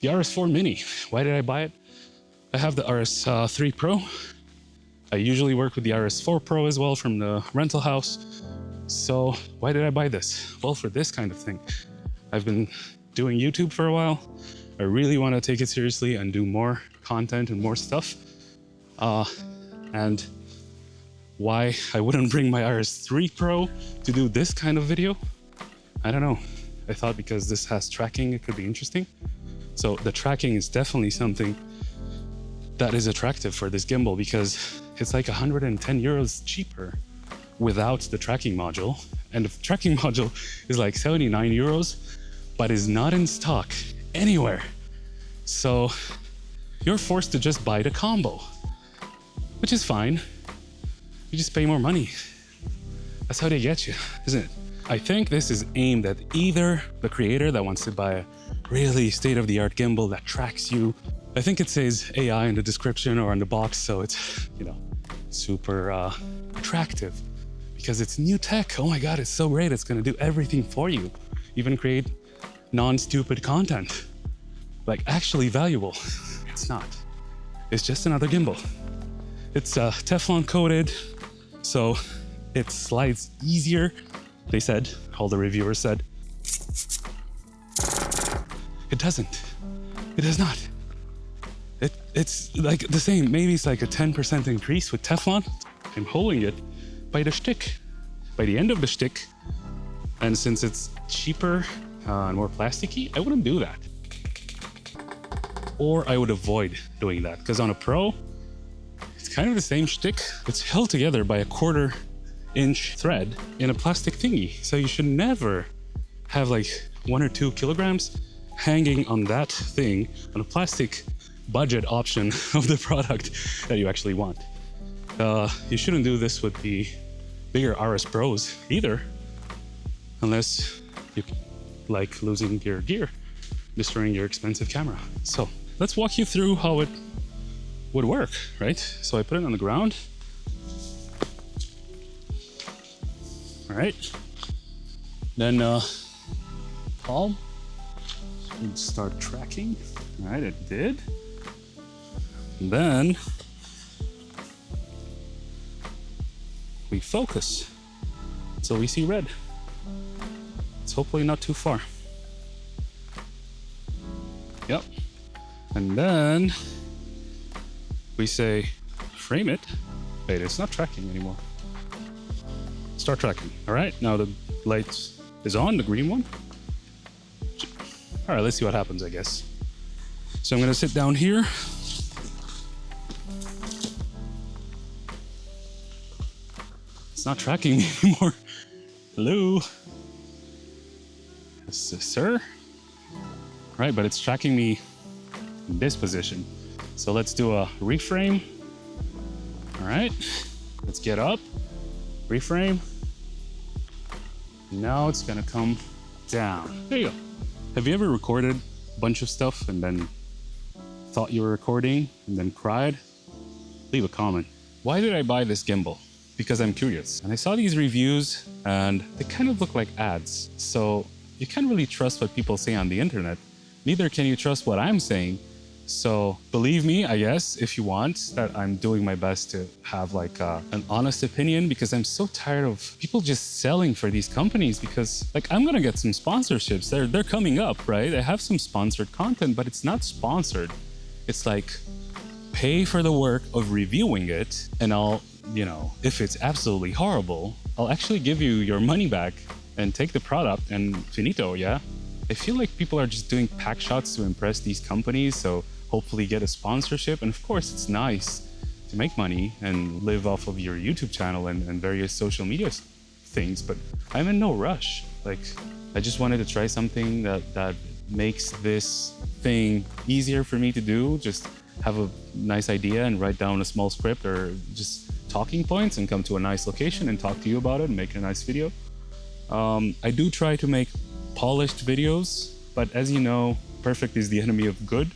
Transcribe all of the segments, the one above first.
The RS4 Mini. Why did I buy it? I have the RS3 Pro. I usually work with the RS4 Pro as well from the rental house. So why did I buy this? Well, for this kind of thing. I've been doing YouTube for a while. I really want to take it seriously and do more content and more stuff. And why I wouldn't bring my RS3 Pro to do this kind of video? I don't know. I thought because this has tracking, it could be interesting. So the tracking is definitely something that is attractive for this gimbal because it's like 110 euros cheaper without the tracking module. And the tracking module is like 79 euros, but is not in stock anywhere. So you're forced to just buy the combo, which is fine. You just pay more money. That's how they get you, isn't it? I think this is aimed at either the creator that wants to buy a really state-of-the-art gimbal that tracks you. I think it says AI in the description or on the box, so it's, you know, super attractive because it's new tech. Oh my God, it's so great. It's gonna do everything for you. Even create non-stupid content, like actually valuable. It's not. It's just another gimbal. It's Teflon coated, so it slides easier. They said, all the reviewers said. It doesn't. It does not. It's like the same. Maybe it's like a 10% increase with Teflon. I'm holding it by the stick, by the end of the stick. And since it's cheaper and more plasticky, I wouldn't do that. Or I would avoid doing that because on a Pro, it's kind of the same stick. It's held together by a 1/4-inch thread in a plastic thingy. So you should never have like 1 or 2 kilograms hanging on that thing on a plastic budget option of the product that you actually want. You shouldn't do this with the bigger RS Pros either, unless you like losing your gear, destroying your expensive camera. So let's walk you through how it would work, right? So I put it on the ground. All right. Then palm. And start tracking. All right, it did. And then we focus. So we see red. It's hopefully not too far. Yep. And then we say frame it. Wait, it's not tracking anymore. Start tracking. All right, now the light is on, the green one. All right, let's see what happens, I guess. So I'm gonna sit down here. It's not tracking me anymore. Hello? Sir? Right, but it's tracking me in this position. So let's do a reframe. All right, let's get up, reframe. Now it's gonna come down. There you go. Have you ever recorded a bunch of stuff and then thought you were recording and then cried? Leave a comment. Why did I buy this gimbal? Because I'm curious. And I saw these reviews and they kind of look like ads. So you can't really trust what people say on the internet. Neither can you trust what I'm saying. So believe me, I guess, if you want, that I'm doing my best to have like an honest opinion, because I'm so tired of people just selling for these companies, because like I'm gonna get some sponsorships. They're coming up, right? I have some sponsored content, but it's not sponsored. It's like pay for the work of reviewing it, and I'll, you know, if it's absolutely horrible, I'll actually give you your money back and take the product and finito, yeah? I feel like people are just doing pack shots to impress these companies, so hopefully get a sponsorship. And of course, it's nice to make money and live off of your YouTube channel and various social media things, but I'm in no rush. Like, I just wanted to try something that makes this thing easier for me to do. Just have a nice idea and write down a small script or just talking points and come to a nice location and talk to you about it and make a nice video. I do try to make polished videos, but as you know, perfect is the enemy of good.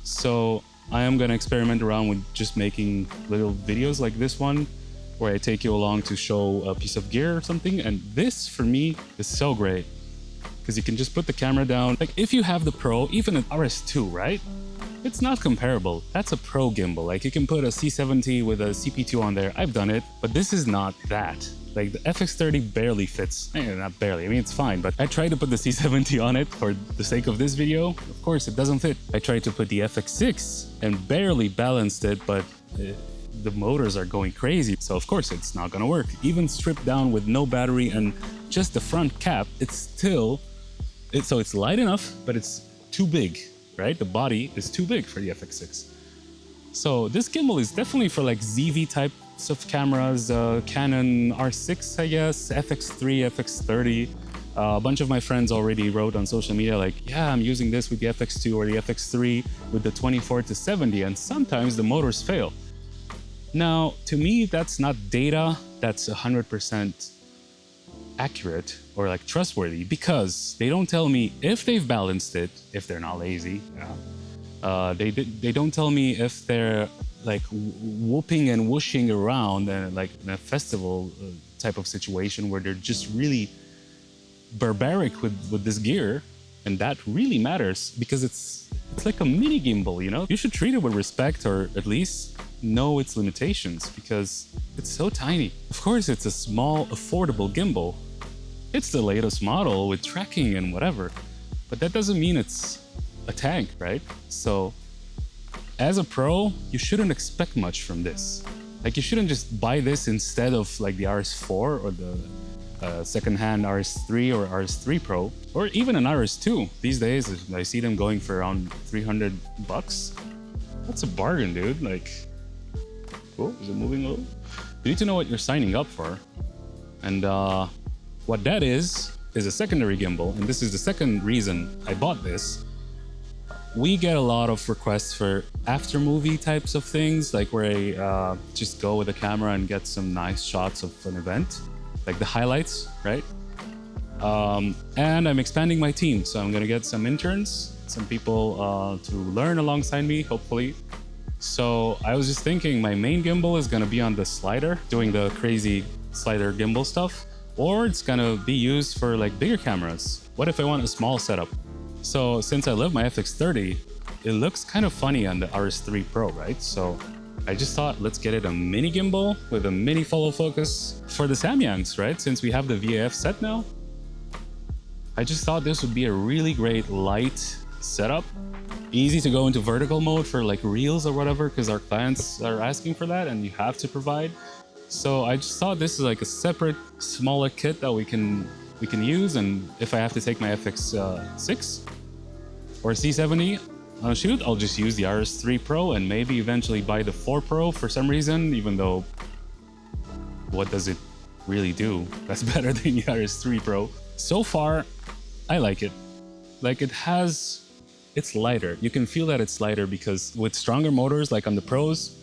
So I am gonna experiment around with just making little videos like this one, where I take you along to show a piece of gear or something. And this, for me, is so great. because you can just put the camera down. Like if you have the Pro, even an RS2, right? It's not comparable. That's a Pro gimbal. Like you can put a C70 with a CP2 on there. I've done it, but this is not that. Like the FX30 barely fits. Not barely, I mean, it's fine, but I tried to put the C70 on it for the sake of this video. Of course, it doesn't fit. I tried to put the FX6 and barely balanced it, but the motors are going crazy. So of course, it's not gonna work. Even stripped down with no battery and just the front cap, it's still, so it's light enough, but it's too big, right? The body is too big for the FX6. So this gimbal is definitely for like ZV types of cameras, Canon R6, I guess, FX3, FX30. A bunch of my friends already wrote on social media like, yeah, I'm using this with the FX2 or the FX3 with the 24-70, and sometimes the motors fail. Now, to me, that's not data that's 100% accurate or like trustworthy, because they don't tell me if they've balanced it, if they're not lazy. They don't tell me if they're like whooping and whooshing around like in a festival type of situation where they're just really barbaric with this gear. And that really matters because it's like a mini gimbal, you know? You should treat it with respect, or at least know its limitations, because it's so tiny. Of course, it's a small, affordable gimbal. It's the latest model with tracking and whatever, but that doesn't mean it's a tank, right? So as a pro, you shouldn't expect much from this. Like you shouldn't just buy this instead of like the RS4 or the secondhand RS3 or RS3 Pro, or even an RS2. These days, I see them going for around $300. That's a bargain, dude. Like, oh, is it moving a little? You need to know what you're signing up for. And what that is a secondary gimbal. And this is the second reason I bought this. We get a lot of requests for after movie types of things, like where I just go with a camera and get some nice shots of an event, like the highlights, right? And I'm expanding my team, so I'm gonna get some interns, some people to learn alongside me, hopefully. So I was just thinking my main gimbal is gonna be on the slider, doing the crazy slider gimbal stuff, or it's gonna be used for like bigger cameras. What if I want a small setup? So since I love my FX30, it looks kind of funny on the RS3 Pro, right? So I just thought, let's get it a mini gimbal with a mini follow focus for the Samyangs, right? Since we have the VAF set now. I just thought this would be a really great light setup. Easy to go into vertical mode for like reels or whatever, because our clients are asking for that and you have to provide. So I just thought this is like a separate, smaller kit that we can use. And if I have to take my FX6 or C70 on a shoot, I'll just use the RS3 Pro and maybe eventually buy the 4 Pro for some reason, even though what does it really do? That's better than the RS3 Pro. So far, I like it. Like it's lighter. You can feel that it's lighter because with stronger motors, like on the Pros,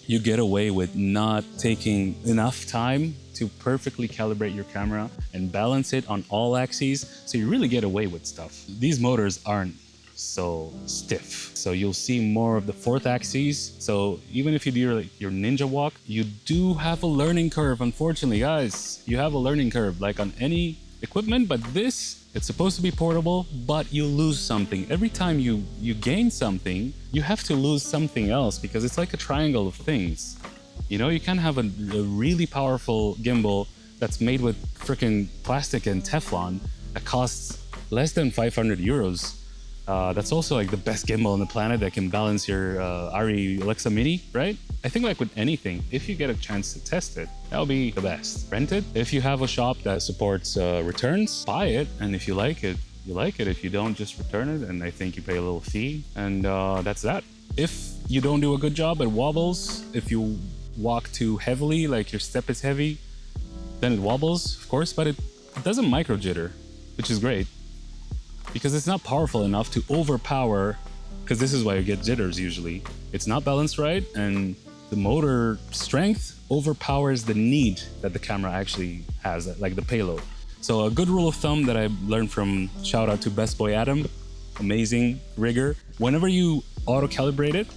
you get away with not taking enough time to perfectly calibrate your camera and balance it on all axes. So you really get away with stuff. These motors aren't so stiff. So you'll see more of the fourth axis. So even if you do your ninja walk, you do have a learning curve, unfortunately, guys. You have a learning curve like on any equipment, but this, it's supposed to be portable, but you lose something. Every time you gain something, you have to lose something else because it's like a triangle of things. You know, you can't have a really powerful gimbal that's made with freaking plastic and Teflon that costs less than 500 euros. That's also like the best gimbal on the planet that can balance your ARRI Alexa Mini, right? I think like with anything, if you get a chance to test it, that'll be the best. Rent it. If you have a shop that supports returns, buy it. And if you like it, you like it. If you don't, just return it. And I think you pay a little fee. And that's that. If you don't do a good job, it wobbles. If you walk too heavily, like your step is heavy, then it wobbles, of course, but it doesn't micro jitter, which is great. Because it's not powerful enough to overpower, because this is why you get jitters usually. It's not balanced right, and the motor strength overpowers the need that the camera actually has, like the payload. So a good rule of thumb that I learned from, shout out to Best Boy Adam, amazing rigger. Whenever you auto-calibrate it,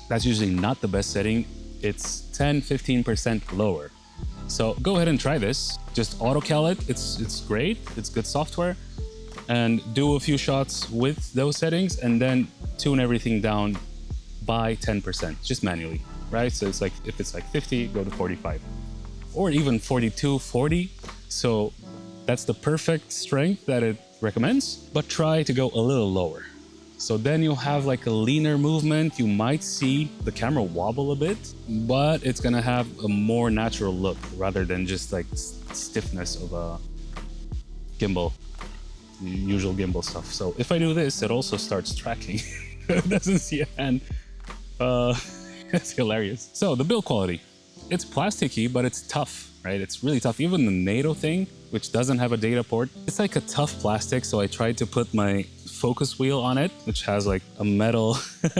that's usually not the best setting. It's 10-15% lower. So go ahead and try this. Just auto-cal it. It's great. It's good software. and do a few shots with those settings and then tune everything down by 10%, just manually, right? So it's like, if it's like 50, go to 45 or even 42, 40. So that's the perfect strength that it recommends, but try to go a little lower. So then you'll have like a leaner movement. You might see the camera wobble a bit, but it's gonna have a more natural look rather than just like stiffness of a gimbal, usual gimbal stuff. So if I do this, it also starts tracking. It doesn't see a hand. That's hilarious. So the build quality, it's plasticky, but it's tough, right? It's really tough. Even the NATO thing, which doesn't have a data port, it's like a tough plastic. So I tried to put my focus wheel on it, which has like a metal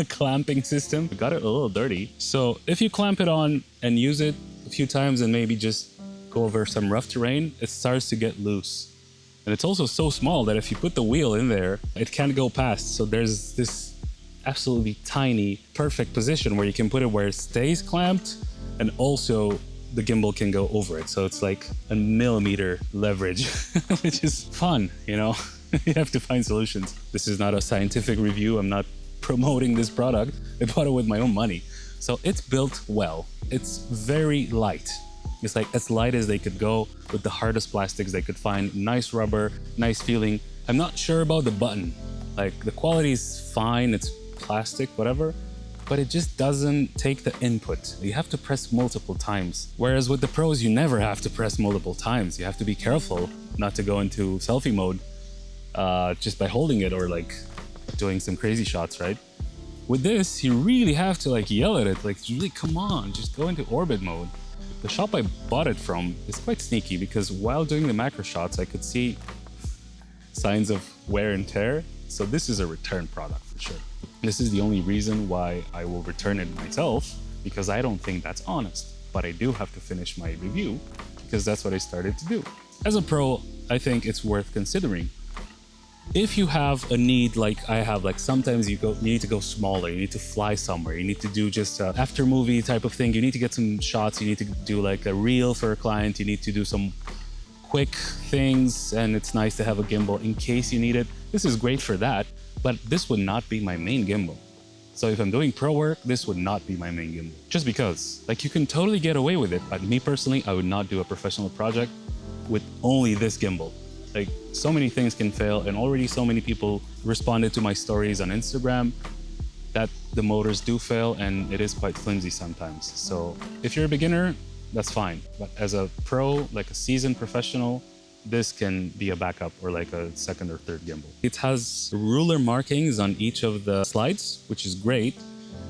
clamping system. I got it a little dirty. So if you clamp it on and use it a few times and maybe just go over some rough terrain, it starts to get loose. And it's also so small that if you put the wheel in there, it can't go past. So there's this absolutely tiny, perfect position where you can put it where it stays clamped and also the gimbal can go over it. So it's like a millimeter leverage, which is fun, you know? You have to find solutions. This is not a scientific review. I'm not promoting this product. I bought it with my own money. So it's built well. It's very light. It's like as light as they could go with the hardest plastics they could find. Nice rubber, nice feeling. I'm not sure about the button. Like the quality is fine. It's plastic, whatever, but it just doesn't take the input. You have to press multiple times. Whereas with the pros, you never have to press multiple times. You have to be careful not to go into selfie mode just by holding it or like doing some crazy shots, right? With this, you really have to like yell at it, like really, come on, just go into orbit mode. The shop I bought it from is quite sneaky because while doing the macro shots, I could see signs of wear and tear. So this is a return product for sure. This is the only reason why I will return it myself, because I don't think that's honest. But I do have to finish my review because that's what I started to do. As a pro, I think it's worth considering. If you have a need like I have, like sometimes you need to go smaller, you need to fly somewhere, you need to do just an after movie type of thing, you need to get some shots, you need to do like a reel for a client, you need to do some quick things, and it's nice to have a gimbal in case you need it. This is great for that, but this would not be my main gimbal. So if I'm doing pro work, this would not be my main gimbal. Just because, like, you can totally get away with it, but me personally, I would not do a professional project with only this gimbal. Like, so many things can fail, and already so many people responded to my stories on Instagram that the motors do fail, and it is quite flimsy sometimes. So if you're a beginner, that's fine. But as a pro, like a seasoned professional, this can be a backup or like a second or third gimbal. It has ruler markings on each of the slides, which is great.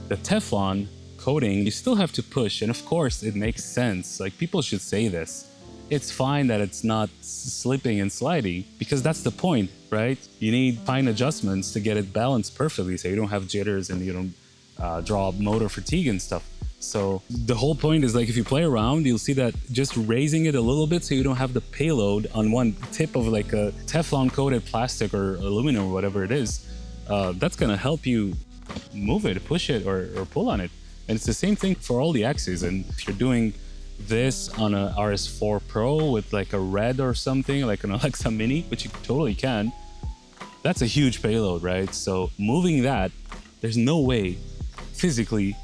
The Teflon coating, you still have to push. And of course, it makes sense. Like, people should say this. It's fine that it's not slipping and sliding, because that's the point, right? You need fine adjustments to get it balanced perfectly so you don't have jitters and you don't draw motor fatigue and stuff. So the whole point is, like, if you play around, you'll see that just raising it a little bit so you don't have the payload on one tip of like a Teflon coated plastic or aluminum or whatever it is, that's gonna help you move it, push it, or pull on it. And it's the same thing for all the axes. And if you're doing this on a RS4 Pro with like a red or something, like an Alexa Mini, which you totally can, that's a huge payload, right? So moving that, there's no way physically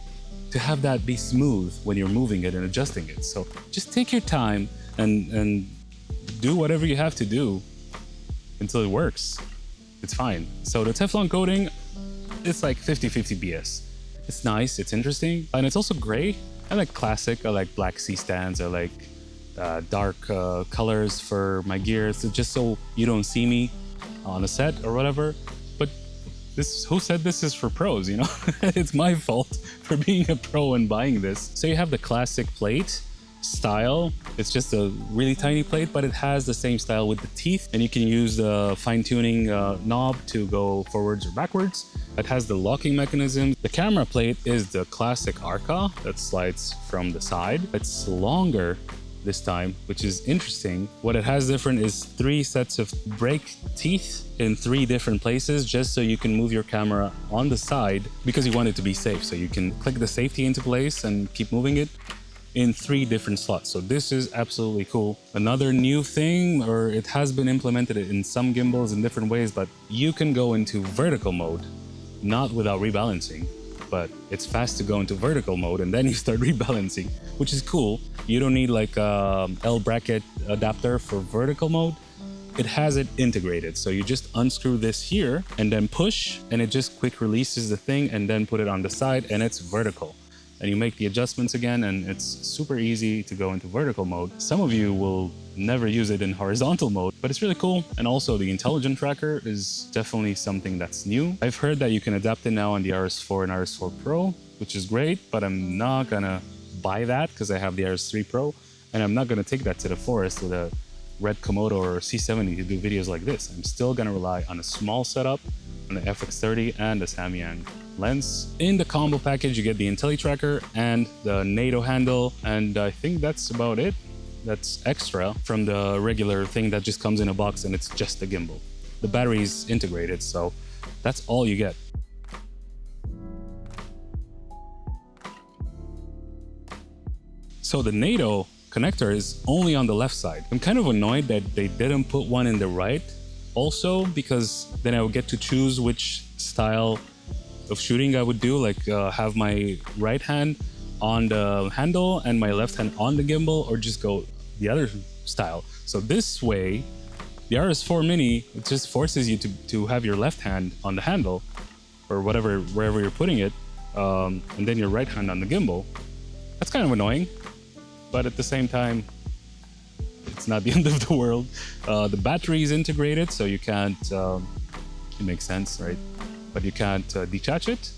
to have that be smooth when you're moving it and adjusting it. So just take your time and do whatever you have to do until it works. It's fine. So the Teflon coating, it's like 50-50 BS. It's nice, it's interesting, and it's also gray. I like classic, I like black C-stands, I like dark colors for my gear, so just so you don't see me on a set or whatever. But this, who said this is for pros, you know? It's my fault for being a pro and buying this. So you have the classic plate style. It's just a really tiny plate, but it has the same style with the teeth, and you can use the fine-tuning knob to go forwards or backwards. It has the locking mechanism. The camera plate is the classic Arca that slides from the side. It's longer this time, which is interesting. What it has different is 3 sets of brake teeth in 3 different places, just so you can move your camera on the side because you want it to be safe. So you can click the safety into place and keep moving it. in 3 different slots. So this is absolutely cool. Another new thing, or it has been implemented in some gimbals in different ways, but you can go into vertical mode, not without rebalancing, but it's fast to go into vertical mode and then you start rebalancing, which is cool. You don't need like a L bracket adapter for vertical mode. It has it integrated. So you just unscrew this here and then push, and it just quick releases the thing and then put it on the side and it's vertical. And you make the adjustments again, and it's super easy to go into vertical mode. Some of you will never use it in horizontal mode, but it's really cool. And also the Intelligent Tracker is definitely something that's new. I've heard that you can adapt it now on the RS4 and RS4 Pro, which is great, but I'm not gonna buy that because I have the RS3 Pro, and I'm not gonna take that to the forest with a red Komodo or C70 to do videos like this. I'm still gonna rely on a small setup, on the FX30 and the Samyang lens. In the combo package, you get the Intelligent Tracker and the NATO handle, and I think that's about it. That's extra from the regular thing that just comes in a box and it's just the gimbal. The battery's integrated, so that's all you get. So the NATO connector is only on the left side. I'm kind of annoyed that they didn't put one in the right also, because then I would get to choose which style of shooting I would do, like have my right hand on the handle and my left hand on the gimbal, or just go the other style. So this way, the RS4 Mini, it just forces you to have your left hand on the handle or whatever, wherever you're putting it, and then your right hand on the gimbal. That's kind of annoying, but at the same time, it's not the end of the world. The battery is integrated, so you can't, it makes sense, right? But you can't detach it,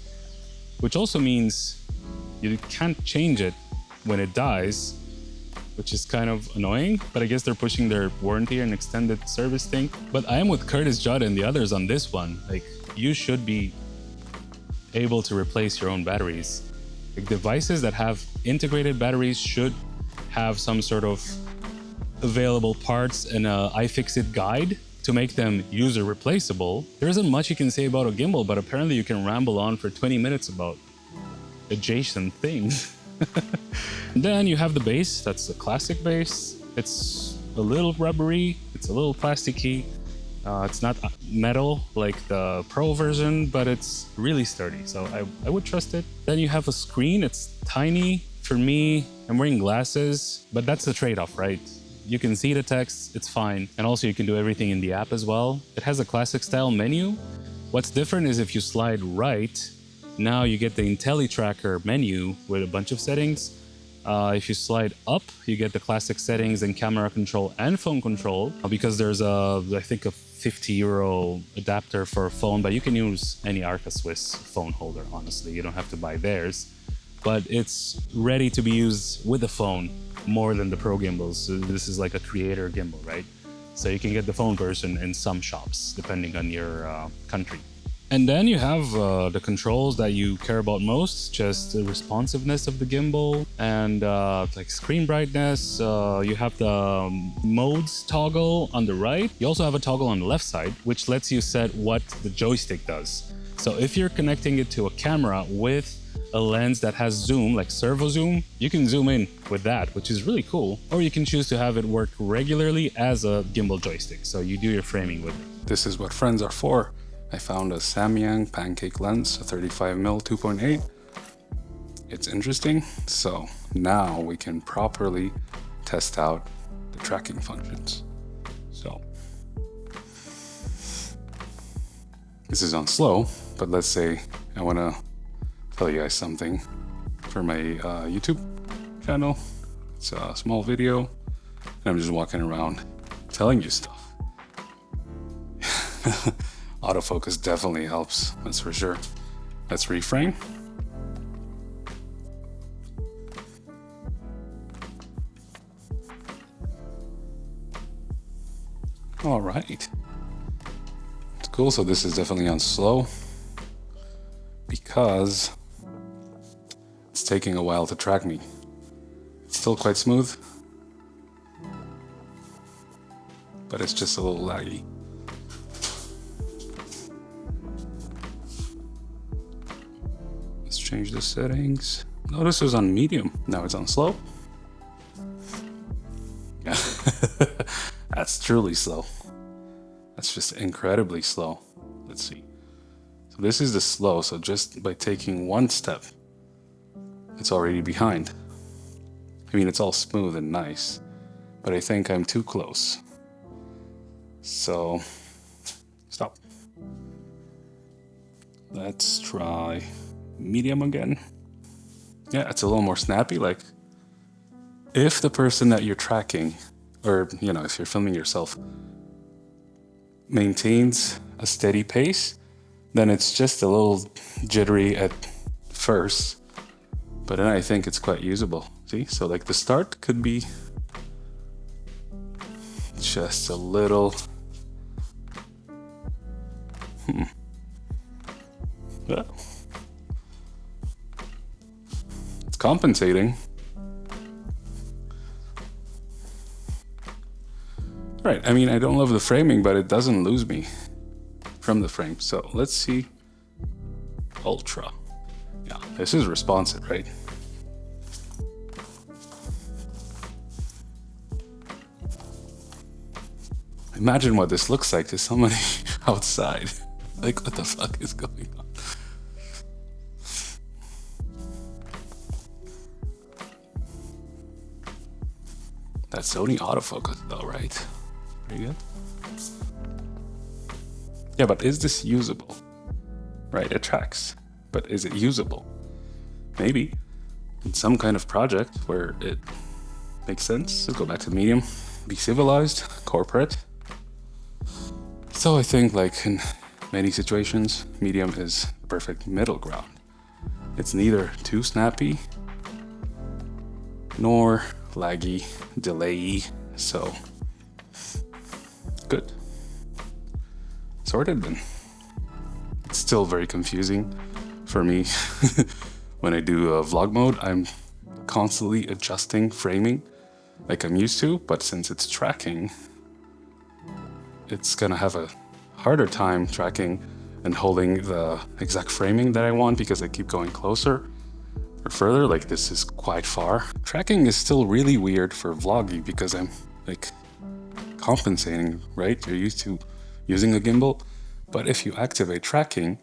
which also means you can't change it when it dies, which is kind of annoying, but I guess they're pushing their warranty and extended service thing. But I am with Curtis Judd and the others on this one. Like, you should be able to replace your own batteries. Like, devices that have integrated batteries should have some sort of available parts and a iFixit guide to make them user replaceable. There isn't much you can say about a gimbal, but apparently you can ramble on for 20 minutes about adjacent things. And then you have the base. That's the classic base. It's a little rubbery, it's a little plasticky. It's not metal like the Pro version, but it's really sturdy, so I would trust it. Then you have a screen. It's tiny. For me, I'm wearing glasses, but that's the trade-off, right? You can see the text, it's fine. And also you can do everything in the app as well. It has a classic style menu. What's different is if you slide right, now you get the Intelligent Tracker menu with a bunch of settings. If you slide up, you get the classic settings and camera control and phone control, because there's I think a €50 adapter for a phone, but you can use any Arca Swiss phone holder, honestly. You don't have to buy theirs. But it's ready to be used with the phone more than the Pro gimbals. So this is like a creator gimbal, right? So you can get the phone version in some shops, depending on your country. And then you have the controls that you care about most, just the responsiveness of the gimbal and like screen brightness. You have the modes toggle on the right. You also have a toggle on the left side, which lets you set what the joystick does. So if you're connecting it to a camera with a lens that has zoom, like servo zoom, you can zoom in with that, which is really cool. Or you can choose to have it work regularly as a gimbal joystick, so you do your framing with it. This is what friends are for. I found a Samyang pancake lens, a 35mm 2.8. It's interesting, so now we can properly test out the tracking functions. So this is on slow, but let's say I want to tell you guys something for my YouTube channel. It's a small video, and I'm just walking around telling you stuff. Autofocus definitely helps, that's for sure. Let's reframe. All right. It's cool, so this is definitely on slow because it's taking a while to track me. It's still quite smooth, but it's just a little laggy. Let's change the settings. Notice it was on medium, now it's on slow. That's truly slow. That's just incredibly slow. Let's see. So this is the slow, so just by taking one step, it's already behind. I mean, it's all smooth and nice, but I think I'm too close. So, stop. Let's try medium again. Yeah, it's a little more snappy. Like, if the person that you're tracking, or, you know, if you're filming yourself, maintains a steady pace, then it's just a little jittery at first, but then I think it's quite usable. See, so like the start could be just a little, yeah. It's compensating. Right, I mean, I don't love the framing, but it doesn't lose me from the frame. So let's see. Ultra. Yeah, this is responsive, right? Imagine what this looks like to somebody outside. Like, what the fuck is going on? That's Sony autofocus though, right? Pretty good. Yeah, but is this usable? Right, it tracks. But is it usable? Maybe. In some kind of project where it makes sense. Let's go back to medium. Be civilized, corporate. So I think like in many situations, medium is the perfect middle ground. It's neither too snappy nor laggy, delayy, so good. Sorted then. It's still very confusing for me. When I do vlog mode, I'm constantly adjusting framing like I'm used to, but since it's tracking, it's gonna have a harder time tracking and holding the exact framing that I want because I keep going closer or further. Like this is quite far. Tracking is still really weird for vlogging because I'm like compensating, right? You're used to using a gimbal, but if you activate tracking,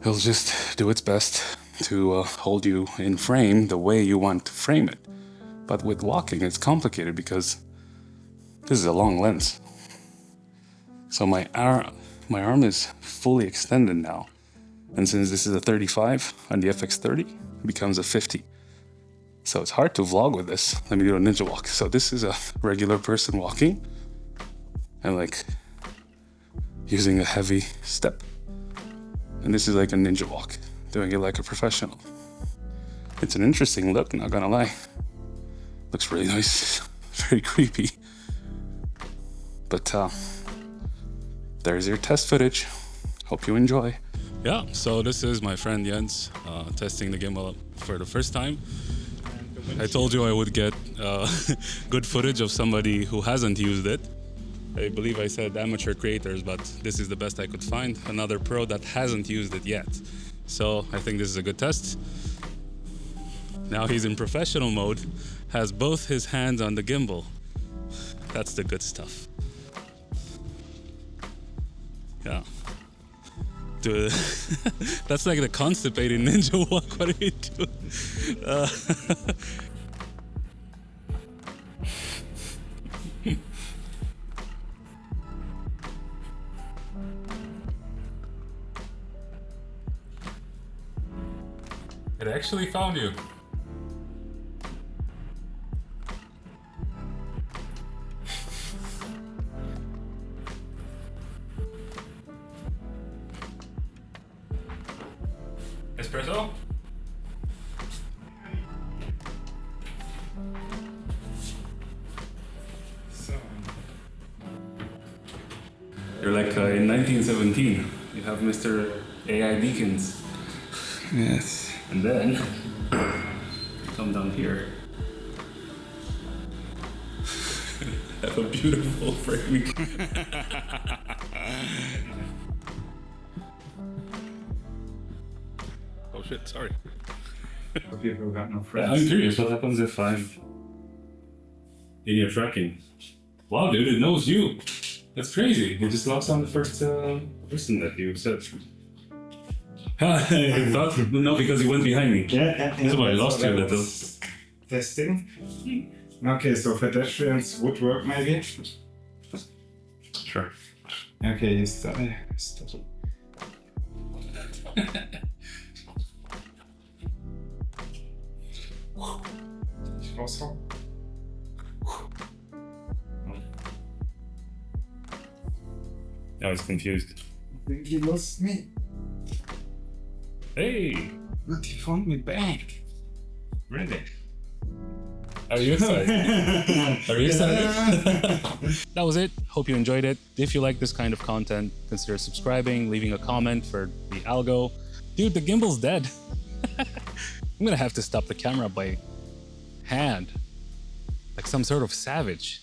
it'll just do its best to hold you in frame the way you want to frame it. But with walking, it's complicated because this is a long lens. So my arm is fully extended now. And since this is a 35 on the FX30, it becomes a 50. So it's hard to vlog with this. Let me do a ninja walk. So this is a regular person walking and like using a heavy step. And this is like a ninja walk, doing it like a professional. It's an interesting look, not gonna lie. Looks really nice, very creepy. But there's your test footage. Hope you enjoy. Yeah, so this is my friend Jens testing the gimbal for the first time. I told you I would get good footage of somebody who hasn't used it. I believe I said amateur creators, but this is the best I could find. Another pro that hasn't used it yet. So I think this is a good test. Now he's in professional mode, has both his hands on the gimbal. That's the good stuff. Yeah. Dude, that's like the constipated ninja walk. What are you doing? It actually found you. Espresso? You're like in 1917. You have Mr. AI Deacons. Yes. And then come down here. Have a beautiful framing. Oh shit, sorry. People got no I'm friends. curious what happens if I'm in your tracking. Wow, dude, it knows you. That's crazy. It just locks on the first person that you said. I thought, no, because he went behind me. Yeah. That's why I lost you a little. Testing. Okay, so pedestrians would work maybe. Sure. Okay, you start. Also. I was confused. I think he lost me. Hey, But he found me back. really? Are you excited? Are you excited? That was it. Hope you enjoyed it. If you like this kind of content, consider subscribing, leaving a comment for the algo. Dude, the gimbal's dead. I'm gonna have to stop the camera by hand, like some sort of savage.